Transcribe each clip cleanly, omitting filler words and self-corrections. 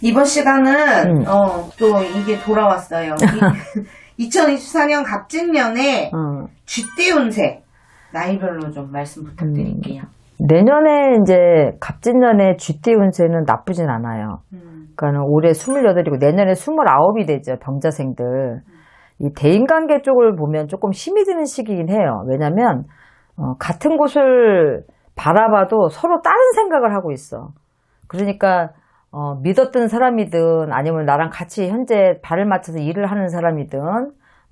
이번 시간은 또 이게 돌아왔어요. 2024년 갑진년에 쥐띠 운세 나이별로 좀 말씀 부탁드릴게요. 내년에 이제 갑진년에 쥐띠 운세는 나쁘진 않아요. 그러니까 올해 28이고 내년에 29이 되죠. 병자생들. 이 대인관계 쪽을 보면 조금 힘이 드는 시기이긴 해요. 왜냐면 같은 곳을 바라봐도 서로 다른 생각을 하고 있어. 그러니까 믿었던 사람이든 아니면 나랑 같이 현재 발을 맞춰서 일을 하는 사람이든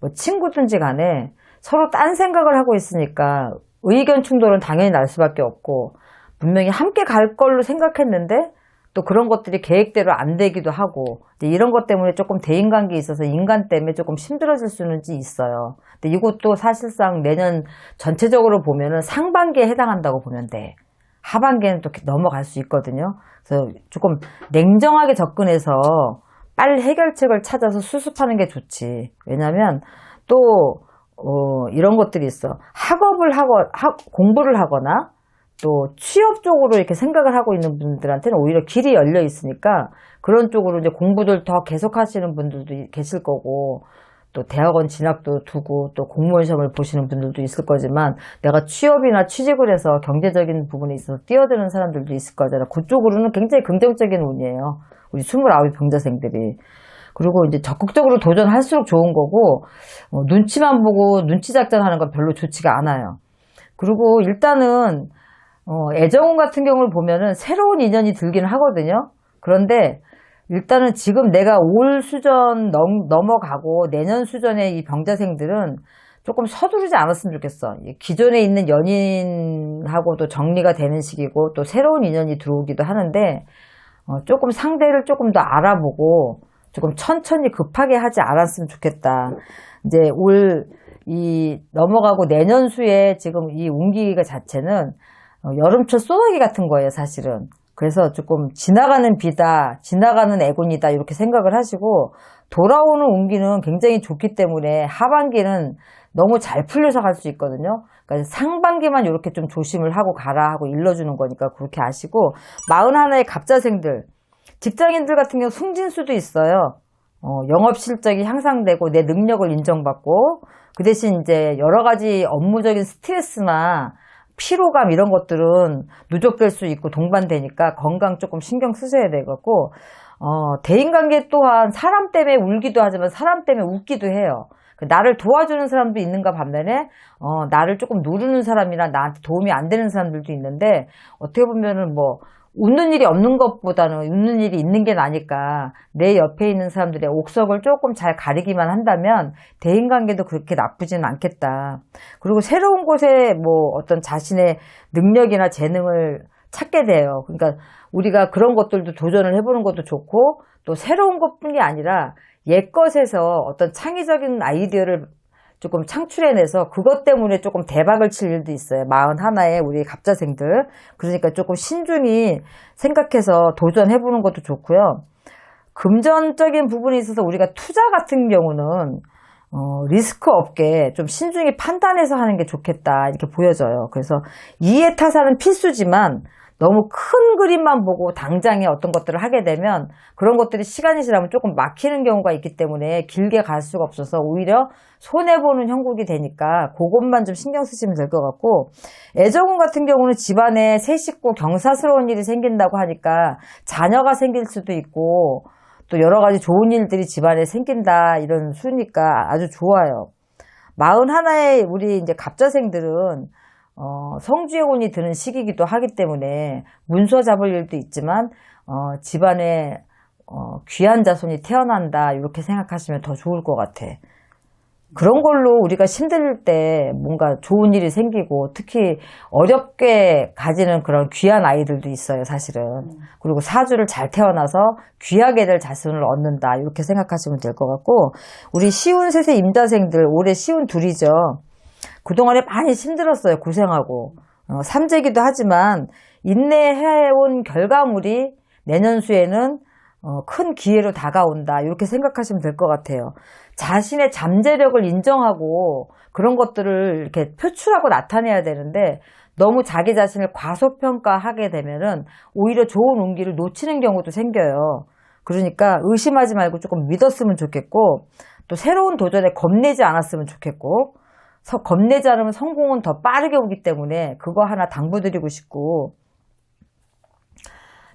뭐 친구든지 간에 서로 딴 생각을 하고 있으니까 의견 충돌은 당연히 날 수밖에 없고 분명히 함께 갈 걸로 생각했는데 또 그런 것들이 계획대로 안 되기도 하고 이런 것 때문에 조금 대인관계에 있어서 인간 때문에 조금 힘들어질 수는 있어요. 근데 이것도 사실상 내년 전체적으로 보면은 상반기에 해당한다고 보면 돼. 하반기에는 또 넘어갈 수 있거든요. 그래서 조금 냉정하게 접근해서 빨리 해결책을 찾아서 수습하는 게 좋지. 왜냐면 또 이런 것들이 있어. 공부를 하거나 또 취업 쪽으로 이렇게 생각을 하고 있는 분들한테는 오히려 길이 열려 있으니까 그런 쪽으로 이제 공부들 더 계속 하시는 분들도 계실 거고 또 대학원 진학도 두고 또 공무원 시험을 보시는 분들도 있을 거지만 내가 취업이나 취직을 해서 경제적인 부분에 있어서 뛰어드는 사람들도 있을 거잖아. 그쪽으로는 굉장히 긍정적인 운이에요. 우리 29 병자생들이. 그리고 이제 적극적으로 도전할수록 좋은 거고 눈치만 보고 눈치 작전하는 건 별로 좋지가 않아요. 그리고 일단은 애정운 같은 경우를 보면은 새로운 인연이 들기는 하거든요. 그런데 일단은 지금 내가 올 수전 넘어가고 내년 수전의 이 병자생들은 조금 서두르지 않았으면 좋겠어. 기존에 있는 연인하고도 정리가 되는 시기고 또 새로운 인연이 들어오기도 하는데 조금 상대를 조금 더 알아보고 조금 천천히 급하게 하지 않았으면 좋겠다. 이제 이 넘어가고 내년 수에 지금 이 운기가 자체는 여름철 소나기 같은 거예요, 사실은. 그래서 조금 지나가는 비다, 지나가는 애군이다 이렇게 생각을 하시고 돌아오는 운기는 굉장히 좋기 때문에 하반기는 너무 잘 풀려서 갈 수 있거든요. 그러니까 상반기만 이렇게 좀 조심을 하고 가라 하고 일러주는 거니까 그렇게 아시고 41의 갑자생들, 직장인들 같은 경우 승진 수도 있어요. 영업 실적이 향상되고 내 능력을 인정받고 그 대신 이제 여러 가지 업무적인 스트레스나 피로감 이런 것들은 누적될 수 있고 동반되니까 건강 조금 신경 쓰셔야 되겠고 대인관계 또한 사람 때문에 울기도 하지만 사람 때문에 웃기도 해요. 나를 도와주는 사람도 있는가 반면에 나를 조금 누르는 사람이나 나한테 도움이 안 되는 사람들도 있는데 어떻게 보면은 뭐 웃는 일이 없는 것보다는 웃는 일이 있는 게 나니까 내 옆에 있는 사람들의 옥석을 조금 잘 가리기만 한다면 대인관계도 그렇게 나쁘지는 않겠다. 그리고 새로운 곳에 뭐 어떤 자신의 능력이나 재능을 찾게 돼요. 그러니까 우리가 그런 것들도 도전을 해보는 것도 좋고 또 새로운 것뿐이 아니라 옛것에서 어떤 창의적인 아이디어를 조금 창출해내서 그것 때문에 조금 대박을 칠 일도 있어요. 41의 우리 갑자생들. 그러니까 조금 신중히 생각해서 도전해보는 것도 좋고요. 금전적인 부분에 있어서 우리가 투자 같은 경우는 리스크 없게 좀 신중히 판단해서 하는 게 좋겠다 이렇게 보여져요. 그래서 이해타산은 필수지만 너무 큰 그림만 보고 당장에 어떤 것들을 하게 되면 그런 것들이 시간이 지나면 조금 막히는 경우가 있기 때문에 길게 갈 수가 없어서 오히려 손해보는 형국이 되니까 그것만 좀 신경 쓰시면 될 것 같고 애정운 같은 경우는 집안에 새 식구 경사스러운 일이 생긴다고 하니까 자녀가 생길 수도 있고 또 여러 가지 좋은 일들이 집안에 생긴다 이런 수니까 아주 좋아요. 41의 우리 이제 갑자생들은 성주의 운이 드는 시기이기도 하기 때문에 문서 잡을 일도 있지만 집안에 귀한 자손이 태어난다 이렇게 생각하시면 더 좋을 것 같아. 그런 걸로 우리가 힘들 때 뭔가 좋은 일이 생기고 특히 어렵게 가지는 그런 귀한 아이들도 있어요, 사실은. 그리고 사주를 잘 태어나서 귀하게 될 자손을 얻는다 이렇게 생각하시면 될 것 같고 우리 시운 셋의 임자생들 올해 시운 둘이죠. 그동안에 많이 힘들었어요. 고생하고. 삼재기도 하지만 인내해온 결과물이 내년 수에는 큰 기회로 다가온다. 이렇게 생각하시면 될 것 같아요. 자신의 잠재력을 인정하고 그런 것들을 이렇게 표출하고 나타내야 되는데 너무 자기 자신을 과소평가하게 되면은 오히려 좋은 운기를 놓치는 경우도 생겨요. 그러니까 의심하지 말고 조금 믿었으면 좋겠고, 또 새로운 도전에 겁내지 않았으면 좋겠고, 겁내지 않으면 성공은 더 빠르게 오기 때문에 그거 하나 당부드리고 싶고,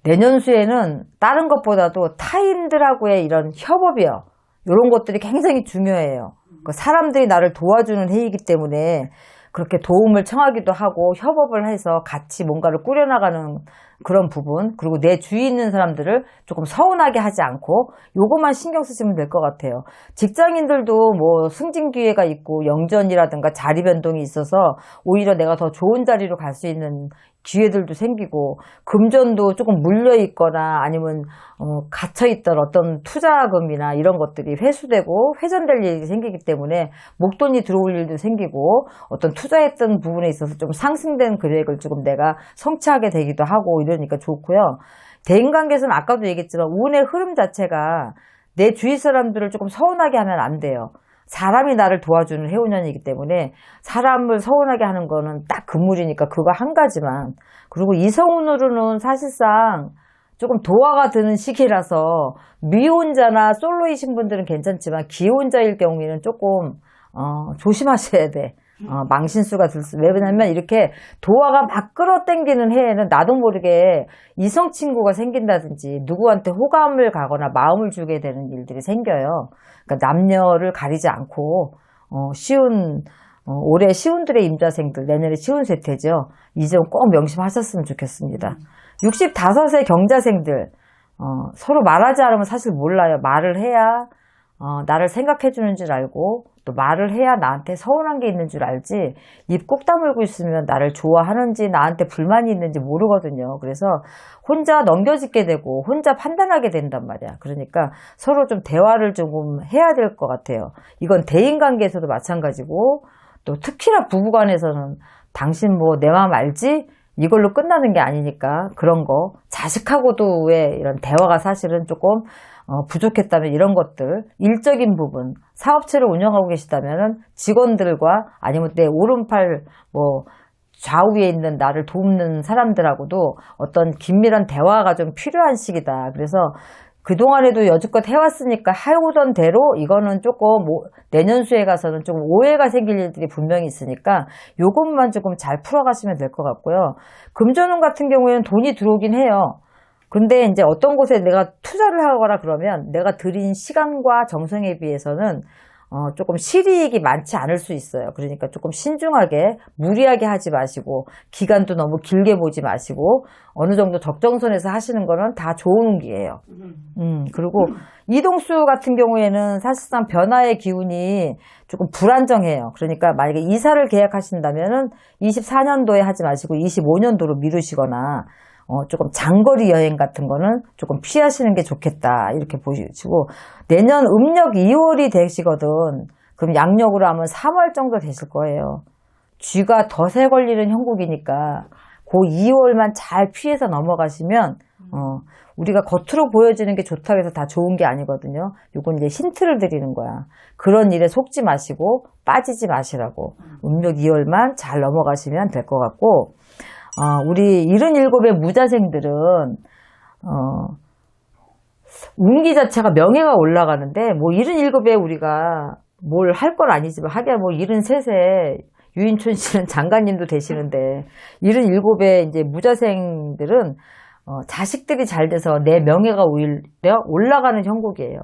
내년수에는 다른 것보다도 타인들하고의 이런 협업이요. 이런 것들이 굉장히 중요해요. 사람들이 나를 도와주는 해이기 때문에 그렇게 도움을 청하기도 하고 협업을 해서 같이 뭔가를 꾸려나가는 그런 부분, 그리고 내 주위에 있는 사람들을 조금 서운하게 하지 않고 요것만 신경 쓰시면 될 것 같아요. 직장인들도 뭐 승진 기회가 있고 영전이라든가 자리 변동이 있어서 오히려 내가 더 좋은 자리로 갈 수 있는 기회들도 생기고, 금전도 조금 물려 있거나 아니면 갇혀 있던 어떤 투자금이나 이런 것들이 회수되고 회전될 일이 생기기 때문에 목돈이 들어올 일도 생기고, 어떤 투자했던 부분에 있어서 좀 상승된 금액을 조금 내가 성취하게 되기도 하고 이러니까 좋고요. 대인관계에서는 아까도 얘기했지만 운의 흐름 자체가 내 주위 사람들을 조금 서운하게 하면 안 돼요. 사람이 나를 도와주는 해운년이기 때문에 사람을 서운하게 하는 거는 딱 금물이니까 그거 한 가지만. 그리고 이성운으로는 사실상 조금 도화가 드는 시기라서 미혼자나 솔로이신 분들은 괜찮지만 기혼자일 경우에는 조금 조심하셔야 돼. 망신수가 왜냐면 이렇게 도화가 막 끌어당기는 해에는 나도 모르게 이성 친구가 생긴다든지 누구한테 호감을 가거나 마음을 주게 되는 일들이 생겨요. 그러니까 남녀를 가리지 않고 올해 시운들의 임자생들, 내년에 시운세태죠. 이 점 꼭 명심하셨으면 좋겠습니다. 65세 경자생들, 서로 말하지 않으면 사실 몰라요. 말을 해야 나를 생각해 주는 줄 알고, 또 말을 해야 나한테 서운한 게 있는 줄 알지, 입 꼭 다물고 있으면 나를 좋아하는지 나한테 불만이 있는지 모르거든요. 그래서 혼자 넘겨짓게 되고 혼자 판단하게 된단 말이야. 그러니까 서로 좀 대화를 조금 해야 될 것 같아요. 이건 대인관계에서도 마찬가지고, 또 특히나 부부간에서는 당신 뭐 내 마음 알지? 이걸로 끝나는 게 아니니까 그런 거, 자식하고도 왜 이런 대화가 사실은 조금 부족했다면 이런 것들, 일적인 부분, 사업체를 운영하고 계시다면 직원들과 아니면 내 오른팔 좌우에 있는 나를 돕는 사람들하고도 어떤 긴밀한 대화가 좀 필요한 시기다. 그래서 그동안에도 여지껏 해왔으니까 해오던 대로 이거는 조금 내년수에 가서는 좀 오해가 생길 일들이 분명히 있으니까 요것만 조금 잘 풀어가시면 될 것 같고요. 금전운 같은 경우에는 돈이 들어오긴 해요. 근데 이제 어떤 곳에 내가 투자를 하거나 그러면 내가 들인 시간과 정성에 비해서는 조금 실이익이 많지 않을 수 있어요. 그러니까 조금 신중하게, 무리하게 하지 마시고, 기간도 너무 길게 보지 마시고, 어느 정도 적정선에서 하시는 거는 다 좋은 운기예요. 그리고 이동수 같은 경우에는 사실상 변화의 기운이 조금 불안정해요. 그러니까 만약에 이사를 계약하신다면은 24년도에 하지 마시고 25년도로 미루시거나, 조금 장거리 여행 같은 거는 조금 피하시는 게 좋겠다. 이렇게 보시고, 내년 음력 2월이 되시거든. 그럼 양력으로 하면 3월 정도 되실 거예요. 쥐가 덫에 걸리는 형국이니까 그 2월만 잘 피해서 넘어가시면, 우리가 겉으로 보여지는 게 좋다고 해서 다 좋은 게 아니거든요. 요건 이제 힌트를 드리는 거야. 그런 일에 속지 마시고 빠지지 마시라고. 음력 2월만 잘 넘어가시면 될 것 같고, 우리 77의 무자생들은, 운기 자체가 명예가 올라가는데, 77에 우리가 뭘 할 건 아니지만, 하기야 73세 유인촌 씨는 장관님도 되시는데, 77의 이제 무자생들은, 자식들이 잘 돼서 내 명예가 오히려 올라가는 형국이에요.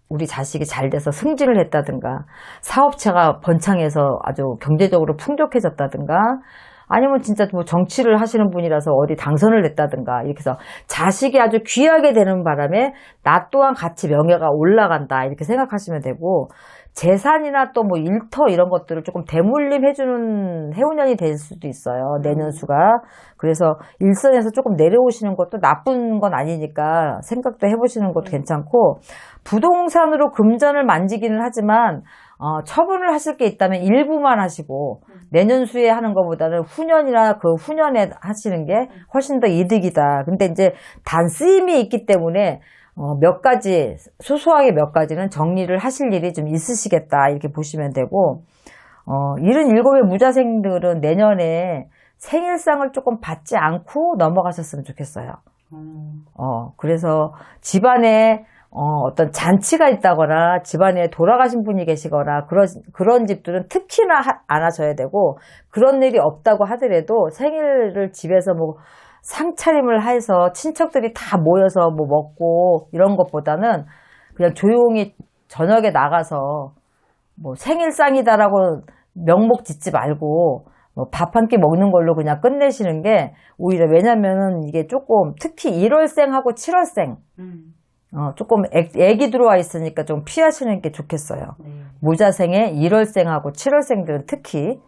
우리 자식이 잘 돼서 승진을 했다든가, 사업체가 번창해서 아주 경제적으로 풍족해졌다든가, 아니면 진짜 뭐 정치를 하시는 분이라서 어디 당선을 냈다든가, 이렇게 해서 자식이 아주 귀하게 되는 바람에 나 또한 같이 명예가 올라간다. 이렇게 생각하시면 되고, 재산이나 또 뭐 일터 이런 것들을 조금 대물림 해주는 해운년이 될 수도 있어요. 내년수가. 그래서 일선에서 조금 내려오시는 것도 나쁜 건 아니니까 생각도 해보시는 것도 괜찮고, 부동산으로 금전을 만지기는 하지만 처분을 하실 게 있다면 일부만 하시고, 내년수에 하는 것보다는 후년이나 그 후년에 하시는 게 훨씬 더 이득이다. 근데 이제 단 쓰임이 있기 때문에 몇 가지, 소소하게 몇 가지는 정리를 하실 일이 좀 있으시겠다. 이렇게 보시면 되고, 77의 무자생들은 내년에 생일상을 조금 받지 않고 넘어가셨으면 좋겠어요. 그래서 집안에 어떤 잔치가 있다거나 집안에 돌아가신 분이 계시거나 그런 집들은 특히나 안 하셔야 되고, 그런 일이 없다고 하더라도 생일을 집에서 뭐 상차림을 해서 친척들이 다 모여서 뭐 먹고 이런 것보다는 그냥 조용히 저녁에 나가서 뭐 생일상이다라고 명목 짓지 말고 뭐 밥 한 끼 먹는 걸로 그냥 끝내시는 게 오히려, 왜냐면은 이게 조금 특히 1월생하고 7월생 조금 애기 들어와 있으니까 좀 피하시는 게 좋겠어요. 모자생에 1월생하고 7월생들은 특히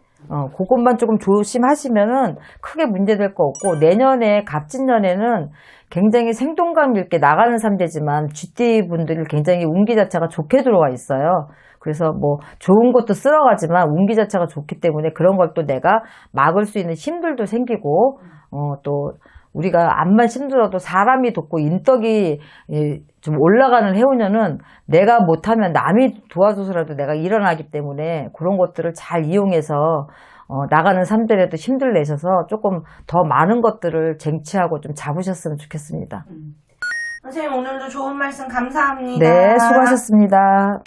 그것만 조금 조심하시면은 크게 문제될 거 없고, 내년에 갑진년에는 굉장히 생동감 있게 나가는 삼재지만 쥐띠 분들이 굉장히 운기 자체가 좋게 들어와 있어요. 그래서 뭐 좋은 것도 쓸어가지만 운기 자체가 좋기 때문에 그런 걸 또 내가 막을 수 있는 힘들도 생기고, 또 우리가 암만 힘들어도 사람이 돕고 인덕이 좀 올라가는 해운년은 내가 못하면 남이 도와줘서라도 내가 일어나기 때문에 그런 것들을 잘 이용해서 나가는 삶들에도 힘들 내셔서 조금 더 많은 것들을 쟁취하고 좀 잡으셨으면 좋겠습니다. 선생님 오늘도 좋은 말씀 감사합니다. 네, 수고하셨습니다.